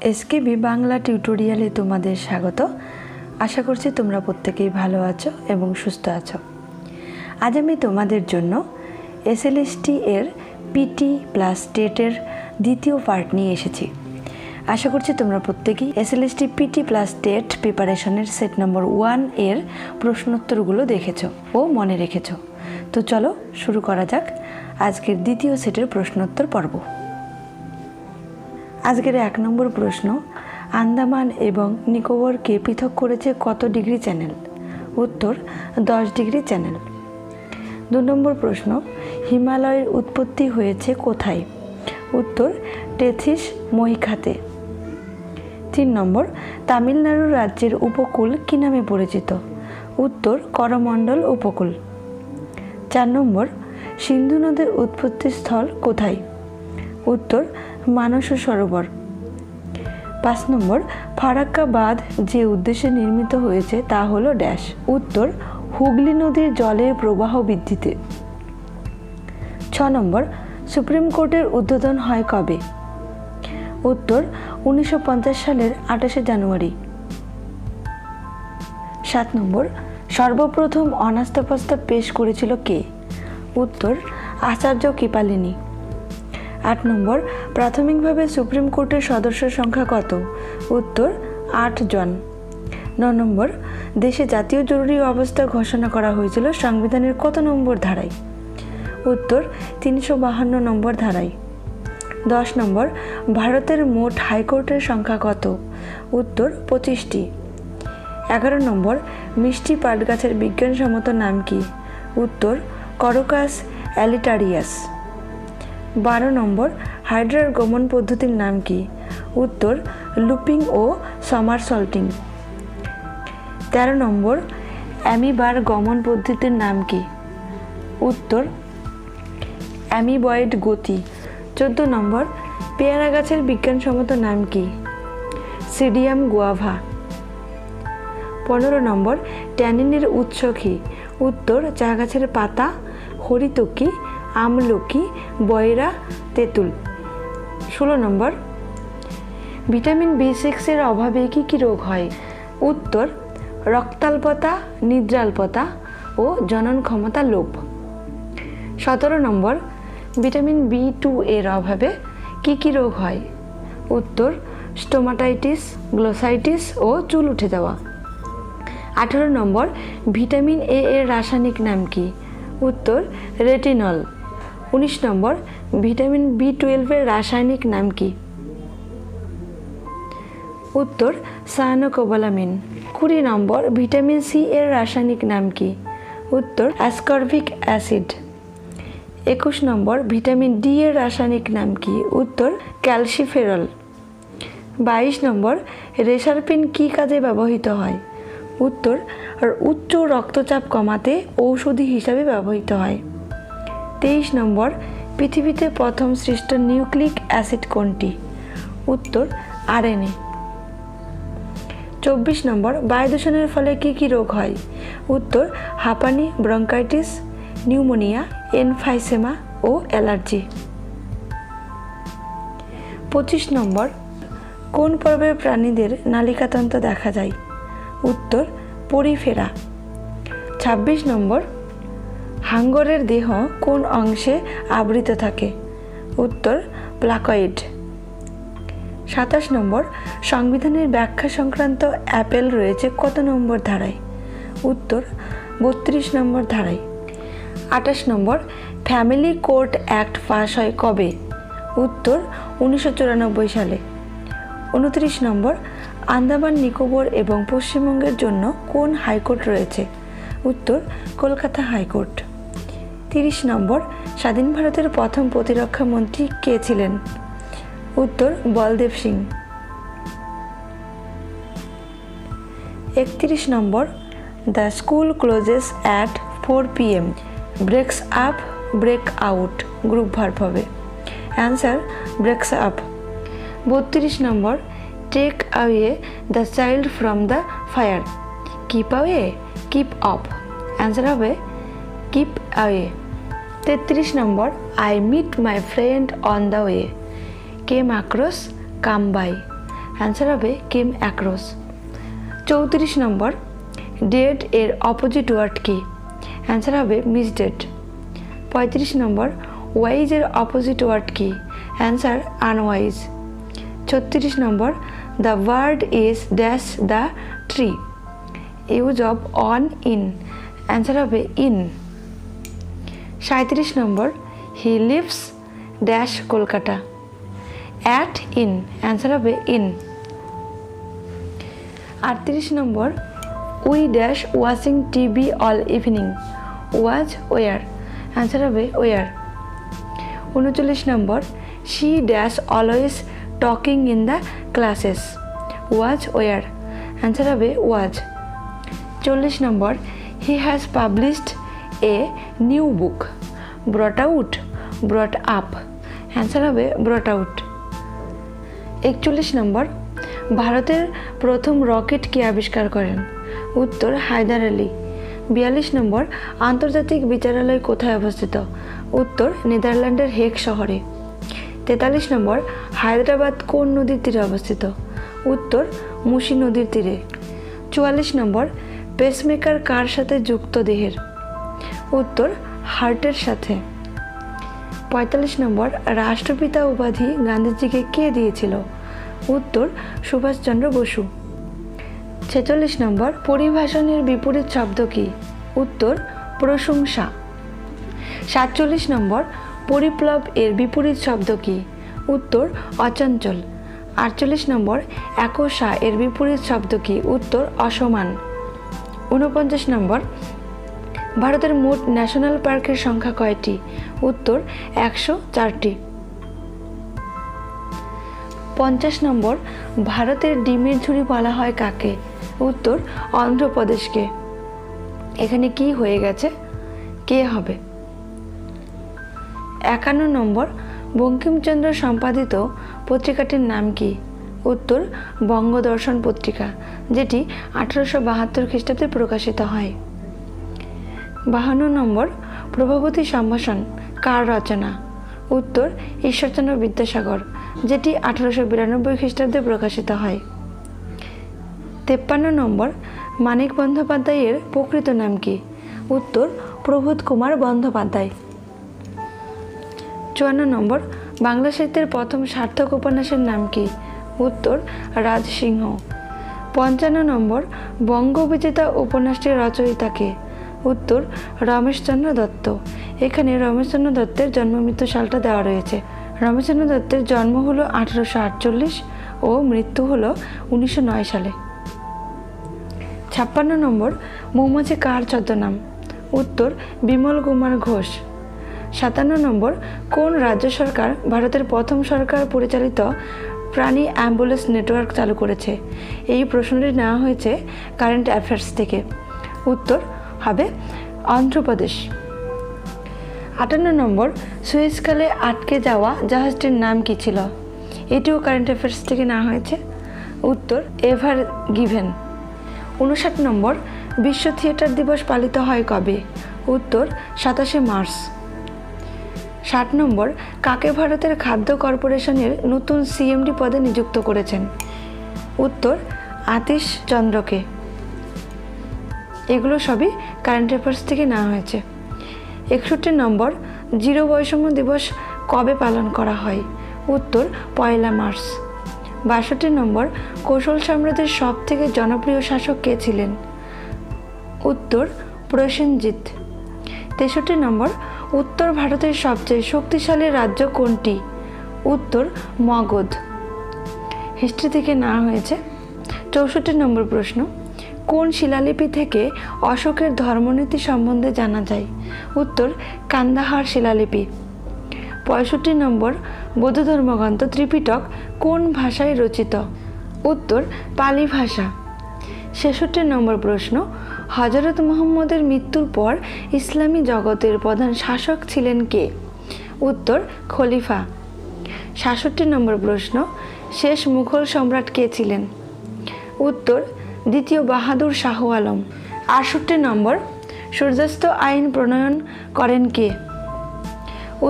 SKB Bangla টিউটোরিয়ালে তোমাদের স্বাগত। আশা করছি তোমরা প্রত্যেকেই ভালো আছো এবং সুস্থ আছো। আজ আমি তোমাদের জন্য এসএলএসটি এর পিটি প্লাস টেটের দ্বিতীয় পার্ট নিয়ে এসেছি। আশা করছি তোমরা প্রত্যেকেই এসএলএসটি পিটি প্লাস টেট প্রিপারেশনের সেট নম্বর 1 এর প্রশ্নোত্তরগুলো দেখেছো ও মনে রেখেছো। তো চলো শুরু করা যাক আজকের দ্বিতীয় সেটের প্রশ্নোত্তর পর্ব। আজকের 1 নম্বর প্রশ্ন, আন্দামান এবং নিকোবরকে পৃথক করেছে কত ডিগ্রি চ্যানেল? উত্তর 10 ডিগ্রি চ্যানেল। 2 নম্বর প্রশ্ন, হিমালয়ের উৎপত্তি হয়েছে কোথায়? উত্তর টেথিস মহিখাতে। 3 নম্বর, তামিলনাড়ু রাজ্যের উপকূল কী নামে পরিচিত? উত্তর করমণ্ডল উপকূল। 4 নম্বর, সিন্ধু নদের উৎপত্তিস্থল কোথায়? উত্তর মানস সরোবর। 5 নম্বর, ফারাক্কা বাঁধ যে উদ্দেশ্যে নির্মিত হয়েছে তা হলো ড্যাশ। উত্তর হুগলি নদীর জলের প্রবাহ বৃদ্ধিতে। 6 নম্বর, সুপ্রিম কোর্টের উদ্বোধন হয় কবে? উত্তর 1950 সালের 28শে জানুয়ারি। 7 নম্বর, সর্বপ্রথম অনাস্থা প্রস্তাব পেশ করেছিল কে? উত্তর আচার্য কৃপালিনী। 8 নম্বর, প্রাথমিকভাবে সুপ্রিম কোর্টের সদস্য সংখ্যা কত? উত্তর 8 জন। 9 নম্বর, দেশে জাতীয় জরুরি অবস্থা ঘোষণা করা হয়েছিল সংবিধানের কত নম্বর ধারায়? উত্তর 352 নম্বর ধারায়। 10 নম্বর, ভারতের মোট হাইকোর্টের সংখ্যা কত? উত্তর 25টি। 11 নম্বর, মিষ্টি পাট গাছের বিজ্ঞানসম্মত নাম কি? উত্তর করকাস অ্যালিটারিয়াস। 12 নম্বর, হাইড্রার গমন পদ্ধতির নাম কি? উত্তর লুপিং ও সামারসল্টিং। 13 নম্বর, অ্যামিবার গমন পদ্ধতির নাম কি? উত্তর অ্যামিবয়েড গতি। 14 নম্বর, পেয়ারা গাছের বিজ্ঞানসম্মত নাম কি? সিডিয়াম গুয়াভা। 15 নম্বর, ট্যানিনের উৎস কি? উত্তর চা গাছের পাতা, হরিতকি, আমলকি, বয়রা, তেঁতুল। 16 নম্বর, ভিটামিন B6 এর অভাবে কি কি রোগ হয়? উত্তর রক্তাল্পতা, নিদ্রাল্পতা ও জনন ক্ষমতা লোপ। 17 নম্বর, ভিটামিন B2 এর অভাবে কি কি রোগ হয়? উত্তর স্টোমাটাইটিস, গ্লোসাইটিস ও চুল উঠে যাওয়া। 18 নম্বর, ভিটামিন A এর রাসায়নিক নাম কি? উত্তর রেটিনল। 19 নম্বর, ভিটামিন B12 এর রাসায়নিক নাম কি? উত্তর সায়ানোকোবালামিন। 20 নম্বর, ভিটামিন C এর রাসায়নিক নাম কি? উত্তর অ্যাসকর্বিক অ্যাসিড। 21 নম্বর, ভিটামিন D এর রাসায়নিক নাম কি? উত্তর ক্যালসিফেরল। 22 নম্বর, রেসারপিন কি কাজে ব্যবহৃত হয়? উত্তর উচ্চ রক্তচাপ কমাতে ঔষধি হিসাবে ব্যবহৃত হয়। 23 নম্বর, পৃথিবীতে প্রথম সৃষ্ট নিউক্লিক অ্যাসিড কোনটি? উত্তর RNA। 24 নম্বর, বায়ু দূষণের ফলে কি কি রোগ হয়? উত্তর হাঁপানি, ব্রঙ্কাইটিস, নিউমোনিয়া, এনফাইসেমা ও অ্যালার্জি। 25 নম্বর, কোন পর্বের প্রাণীদের নালিকাতন্ত্র দেখা যায়? উত্তর পরিফেরা। 26 নম্বর, হাঙ্গরের দেহ কোন অংশে আবৃত থাকে? উত্তর প্লাকয়েড। 27 নম্বর, সংবিধানের ব্যাখ্যা সংক্রান্ত অ্যাপেল রয়েছে কত নম্বর ধারায়? উত্তর 32 নম্বর ধারায়। 28 নম্বর, ফ্যামিলি কোর্ট অ্যাক্ট পাস হয় কবে? উত্তর 1994 সালে। 29 নম্বর, আন্দামান নিকোবর এবং পশ্চিমবঙ্গের জন্য কোন হাইকোর্ট রয়েছে? উত্তর কলকাতা হাইকোর্ট। 30 নম্বর, স্বাধীন ভারতের প্রথম প্রতিরক্ষা মন্ত্রী কে ছিলেন? উত্তর Baldev Singh. 31 number, the school closes at 4 PM, breaks up, break out group verb হবে। Answer breaks up. 32 number, take away the child from the fire, keep away, keep off. Answer হবে keep away. 33 number, I meet my friend on the way, came across, come by. Answer হবে came across. 34 number, dead এর opposite word কি? Answer হবে মিসডেড। 35 নম্বর, wise এর opposite word কি? Answer unwise. 36 number, the word is dash the tree. Use of on in, answer হবে in. 37 number, he lives dash Kolkata. At in, answer হবে in. 38 number, we dash watching TV all evening. Was were, answer হবে were. 39 number, she dash always talking in the classes. Was were, answer হবে was. 40 number, he has published a new book. Brought out, brought up, answer হবে ব্রট out. 41 নম্বর, ভারতের প্রথম rocket কে আবিষ্কার করেন? উত্তর হায়দার আলী। 42 নম্বর, আন্তর্জাতিক বিচারালয় কোথায় অবস্থিত? উত্তর নেদারল্যান্ডের হেগ শহরে। 43 নম্বর, হায়দ্রাবাদ কোন নদীর তীরে অবস্থিত? উত্তর মুসি নদীর তীরে। 44 নম্বর, পেসমেকার কার সাথে যুক্ত দেহের? উত্তর হার্টের সাথে। 45 নম্বর, রাষ্ট্রপিতা উপাধি গান্ধীজিকে কে দিয়েছিল? উত্তর সুভাষচন্দ্র বসু। 46 নম্বর, পরিভাষণের বিপরীত শব্দ কি? উত্তর প্রশংসা। 47 নম্বর, পরিপ্লব এর বিপরীত শব্দ কি? উত্তর অচঞ্চল। 48 নম্বর, একসা এর বিপরীত শব্দ কি? উত্তর অসমান। 49 নম্বর, ভারতের মোট ন্যাশনাল পার্কের সংখ্যা কয়টি? উত্তর 104টি। 50 নম্বর, ভারতের ডিমের ঝুড়ি বলা হয় কাকে? উত্তর অন্ধ্রপ্রদেশকে। এখানে কি হয়ে গেছে? কে হবে? 51 নম্বর, বঙ্কিমচন্দ্র সম্পাদিত পত্রিকাটির নাম কি? উত্তর বঙ্গদর্শন পত্রিকা, যেটি 1872 খ্রিস্টাব্দে প্রকাশিত হয়। 52 নম্বর, প্রভাবতী সম্ভাষণ কার রচনা? উত্তর ঈশ্বরচন্দ্র বিদ্যাসাগর, যেটি 1892 খ্রিস্টাব্দে প্রকাশিত হয়। 53 নম্বর, মানিক বন্দ্যোপাধ্যায়ের প্রকৃত নাম কি? উত্তর প্রবোধ কুমার বন্দ্যোপাধ্যায়। 54 নম্বর, বাংলা সাহিত্যের প্রথম সার্থক উপন্যাসের নাম কি? উত্তর রাজসিংহ। 55 নম্বর, বঙ্গবিজেতা উপন্যাসটির রচয়িতা কে? উত্তর রমেশচন্দ্র দত্ত। এখানে রমেশচন্দ্র দত্তের জন্ম মৃত্যু সালটা দেওয়া রয়েছে। রমেশচন্দ্র দত্তের জন্ম হলো 1848 ও মৃত্যু হলো 1909 সালে। 56 নম্বর, মৌমাছি কার ছদ্মনাম? উত্তর বিমল কুমার ঘোষ। 57 নম্বর, কোন রাজ্য সরকার ভারতের প্রথম সরকার পরিচালিত প্রাণী অ্যাম্বুলেন্স নেটওয়ার্ক চালু করেছে? এই প্রশ্নটি নেওয়া হয়েছে কারেন্ট অ্যাফেয়ার্স থেকে। উত্তর হবে অন্ধ্রপ্রদেশ। 58 নম্বর, সুয়েজকালে আটকে যাওয়া জাহাজটির নাম কি ছিল? এটিও কারেন্ট অ্যাফেয়ার্স থেকে নেওয়া হয়েছে। উত্তর এভার গিভেন। 59 নম্বর, বিশ্ব থিয়েটার দিবস পালিত হয় কবে? উত্তর 27শে মার্চ। 60 নম্বর, কাকে ভারতের খাদ্য কর্পোরেশনের নতুন সিএমডি পদে নিযুক্ত করেছেন? উত্তর আতিশ চন্দ্রকে। এগুলো সবই কারেন্ট অ্যাফেয়ার্স থেকে নেওয়া হয়েছে। 61 নম্বর, জিরো বৈষম্য দিবস কবে পালন করা হয়? উত্তর 1 মার্চ। 62 নম্বর, কৌশল সাম্রাজ্যের সব থেকে জনপ্রিয় শাসক কে ছিলেন? উত্তর প্রসেনজিৎ। 63 নম্বর, উত্তর ভারতের সবচেয়ে শক্তিশালী রাজ্য কোনটি? উত্তর মগধ। হিস্ট্রি থেকে নেওয়া হয়েছে। 64 নম্বর প্রশ্ন, কোন শিলালিপি থেকে অশোকের ধর্মনীতি সম্বন্ধে জানা যায়? উত্তর কান্দাহার শিলালিপি। 65 নম্বর, বৌদ্ধ ধর্মগ্রন্থ ত্রিপিটক কোন ভাষায় রচিত? উত্তর পালি ভাষা। 66 নম্বর প্রশ্ন, হযরত মুহাম্মদের মৃত্যুর পর ইসলামী জগতের প্রধান শাসক ছিলেন কে? উত্তর খলিফা। 67 নম্বর প্রশ্ন, শেষ মুঘল সম্রাট কে ছিলেন? উত্তর দ্বিতীয় বাহাদুর শাহ আলম। 68 নম্বর, সূর্যাস্ত আইন প্রণয়ন করেন কে?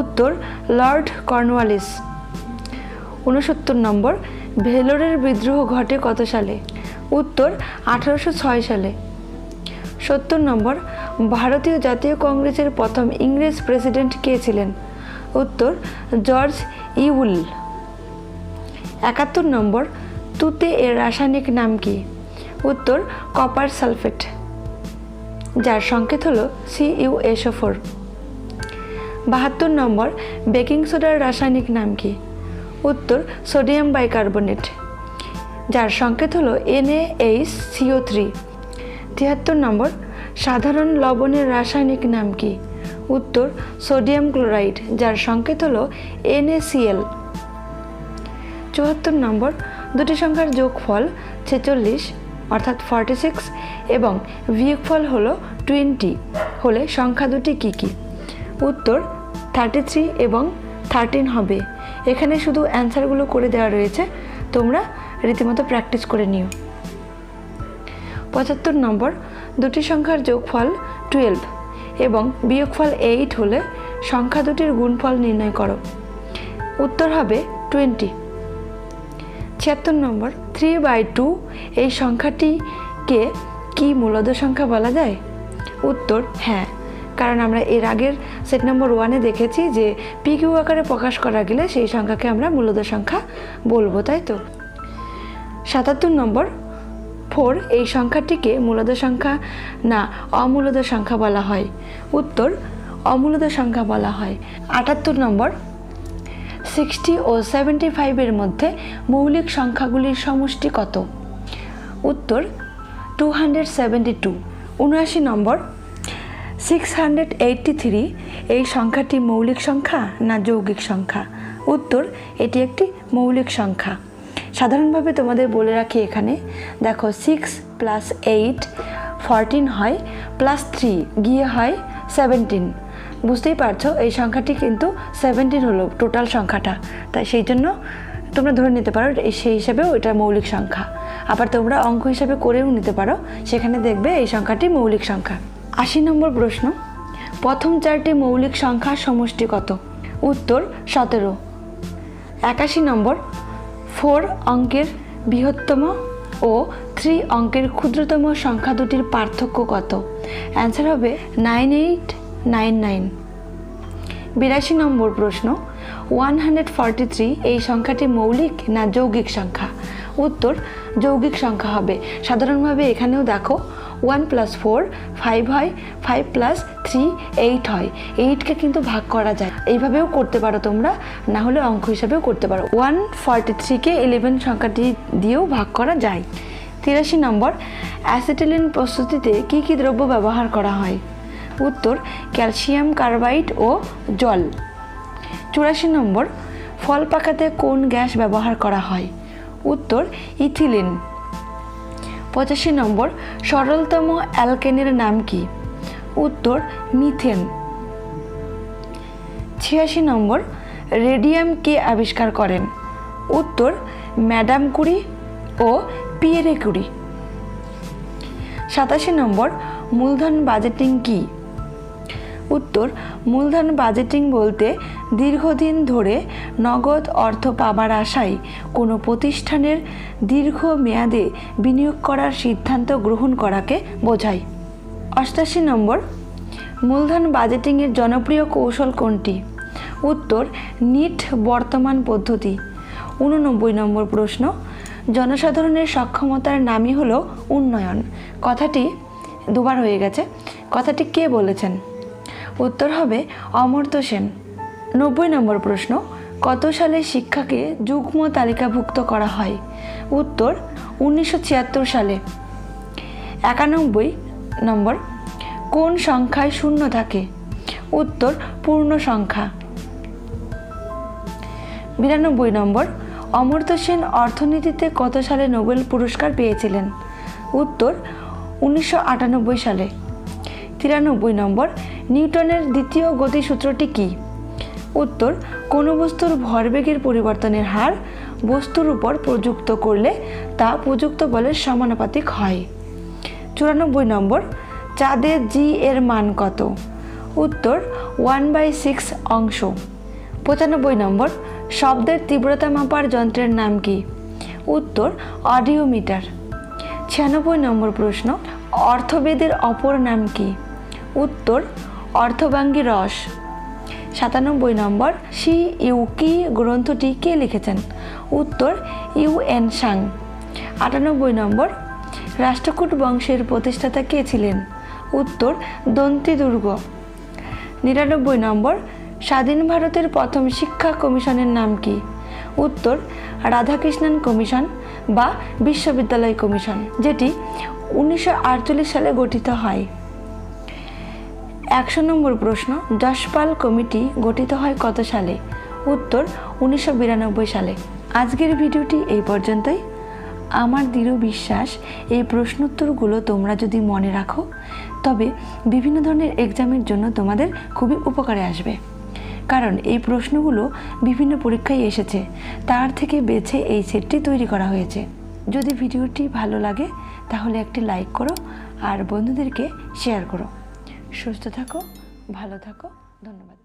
উত্তর লর্ড কর্নওয়ালিস। 69 নম্বর, ভেলোরের বিদ্রোহ ঘটে কত সালে? উত্তর 1806 সালে। 70 নম্বর, ভারতীয় জাতীয় কংগ্রেসের প্রথম ইংরেজ প্রেসিডেন্ট কে ছিলেন? উত্তর জর্জ ইউল। 71 নম্বর, তুতে এর রাসায়নিক নাম কি? উত্তর কপার সালফেট, যার সংকেত হলো CuSO4। 72 নম্বর, বেকিং সোডার রাসায়নিক নাম কি? উত্তর সোডিয়াম বাইকার্বনেট, যার সংকেত হলো NaHCO3। 73 নম্বর, সাধারণ লবণের রাসায়নিক নাম কি? উত্তর সোডিয়াম ক্লোরাইড, যার সংকেত হলো NaCl। 74 নম্বর, দুটি সংখ্যার যোগফল 46 অর্থাৎ 46 এবং বিয়োগফল হলো 20 হলে সংখ্যা দুটি কি কি? উত্তর 33 এবং 13 হবে। এখানে শুধু অ্যান্সারগুলো করে দেওয়া রয়েছে, তোমরা রীতিমতো প্র্যাকটিস করে নিও। 75 নম্বর, দুটি সংখ্যার যোগফল 12 এবং বিয়োগফল 8 হলে সংখ্যা দুটির গুণফল নির্ণয় করো। উত্তর হবে 20। 76 নম্বর, 3/2 এই সংখ্যাটিকে কি মূলদ সংখ্যা বলা যায়? উত্তর হ্যাঁ, কারণ আমরা এর আগের সেট নম্বর 1-এ দেখেছি যে PQ আকারে প্রকাশ করা গেলে সেই সংখ্যাকে আমরা মূলদ সংখ্যা বলবো, তাই তো। 77 নম্বর, 4 এই সংখ্যাটিকে মূলদ সংখ্যা না অমূলদ সংখ্যা বলা হয়? উত্তর অমূলদ সংখ্যা বলা হয়। 78 নম্বর, 60 ও 75 এর মধ্যে মৌলিক সংখ্যাগুলির সমষ্টি কত? উত্তর 272। 79 নম্বর, 683 এই সংখ্যাটি মৌলিক সংখ্যা না যৌগিক সংখ্যা? উত্তর এটি একটি মৌলিক সংখ্যা। সাধারণভাবে তোমাদের বলে রাখি, এখানে দেখো 6 + 8 14 হয়, +3 গিয়ে হয় 17। বুঝতেই পারছো এই সংখ্যাটি কিন্তু 17 হলো টোটাল সংখ্যাটা, তাই সেই জন্য তোমরা ধরে নিতে পারো সেই হিসাবেও এটা মৌলিক সংখ্যা। আবার তোমরা অঙ্ক হিসাবে করেও নিতে পারো, সেখানে দেখবে এই সংখ্যাটি মৌলিক সংখ্যা। 80 নম্বর প্রশ্ন, প্রথম 4টি মৌলিক সংখ্যার সমষ্টি কত? উত্তর 17। 81 নম্বর, 4 অঙ্কের বৃহত্তম ও 3 অঙ্কের ক্ষুদ্রতম সংখ্যা দুটির পার্থক্য কত? অ্যান্সার হবে 9899। 82 নম্বর প্রশ্ন, 143 এই সংখ্যাটি মৌলিক না যৌগিক সংখ্যা? উত্তর যৌগিক সংখ্যা হবে। সাধারণভাবে এখানেও দেখো 1 + 4 5 হয়, 5 + 3 8 হয়। 8কে কিন্তু ভাগ করা যায়, এইভাবেও করতে পারো তোমরা, না হলে অঙ্ক হিসাবেও করতে পারো। 143কে 11 সংখ্যাটি দিয়েও ভাগ করা যায়। 83 নম্বর, অ্যাসিটিলিন প্রস্তুতিতে কি কি দ্রব্য ব্যবহার করা হয়? উত্তর ক্যালসিয়াম কার্বাইড ও জল। 84 নম্বর, ফল পাকাতে কোন গ্যাস ব্যবহার করা হয়? উত্তর ইথিলিন। 85 নম্বর, সরলতম অ্যালকেনের নাম কি? উত্তর মিথেন। 86 নম্বর, রেডিয়াম কে আবিষ্কার করেন? উত্তর ম্যাডাম কুরি ও পিয়েরে কুরি। 87 নম্বর, মূলধন বাজেটিং কি? উত্তর মূলধন বাজেটিং বলতে দীর্ঘদিন ধরে নগদ অর্থ পাবার আশায় কোনো প্রতিষ্ঠানের দীর্ঘ মেয়াদে বিনিয়োগ করার সিদ্ধান্ত গ্রহণ করাকে বোঝায়। 88 নম্বর, মূলধন বাজেটিংয়ের জনপ্রিয় কৌশল কোনটি? উত্তর নিট বর্তমান পদ্ধতি। 89 নম্বর প্রশ্ন, জনসাধারণের সক্ষমতার নামই হলো উন্নয়ন। কথাটি দুবার হয়ে গেছে, কথাটি কে বলেছেন? উত্তর হবে অমর্ত্য সেন। 90 নম্বর প্রশ্ন, কত সালে শিক্ষাকে যুগ্ম তালিকাভুক্ত করা হয়? উত্তর 1976 সালে। 91 নম্বর, কোন সংখ্যায় শূন্য থাকে? উত্তর পূর্ণ সংখ্যা। 92 নম্বর, অমর্ত্য সেন অর্থনীতিতে কত সালে নোবেল পুরস্কার পেয়েছিলেন? উত্তর 1998 সালে। 93 নম্বর, নিউটনের দ্বিতীয় গতিসূত্রটি কি? উত্তর কোনো বস্তুর ভরবেগের পরিবর্তনের হার বস্তুর উপর প্রযুক্ত করলে তা প্রযুক্ত বলের সমানুপাতিক হয়। 94 নম্বর, চাঁদে জি এর মান কত? উত্তর 1/6 অংশ। 95 নম্বর, শব্দের তীব্রতা মাপার যন্ত্রের নাম কি? উত্তর অডিওমিটার। 96 নম্বর প্রশ্ন, অর্থবেদের অপর নাম কি? উত্তর অর্থবাঙ্গী রস। 97 নম্বর, সি ইউ কি গ্রন্থটি কে লিখেছেন? উত্তর ইউ.এন. সাং। 98 নম্বর, রাষ্ট্রকূট বংশের প্রতিষ্ঠাতা কে ছিলেন? উত্তর দন্তি দুর্গ। 99 নম্বর, স্বাধীন ভারতের প্রথম শিক্ষা কমিশনের নাম কি? উত্তর রাধাকৃষ্ণন কমিশন বা বিশ্ববিদ্যালয় কমিশন, যেটি 1948 সালে গঠিত হয়। 100 নম্বর প্রশ্ন, যশপাল কমিটি গঠিত হয় কত সালে? উত্তর 1992 সালে। আজকের ভিডিওটি এই পর্যন্তই। আমার দৃঢ় বিশ্বাস এই প্রশ্নোত্তরগুলো তোমরা যদি মনে রাখো তবে বিভিন্ন ধরনের এক্সামের জন্য তোমাদের খুবই উপকারে আসবে, কারণ এই প্রশ্নগুলো বিভিন্ন পরীক্ষায় এসেছে, তার থেকে বেছে এই সেটটি তৈরি করা হয়েছে। যদি ভিডিওটি ভালো লাগে তাহলে একটি লাইক করো আর বন্ধুদেরকে শেয়ার করো। সুস্থ থাকো, ভালো থাকো, ধন্যবাদ।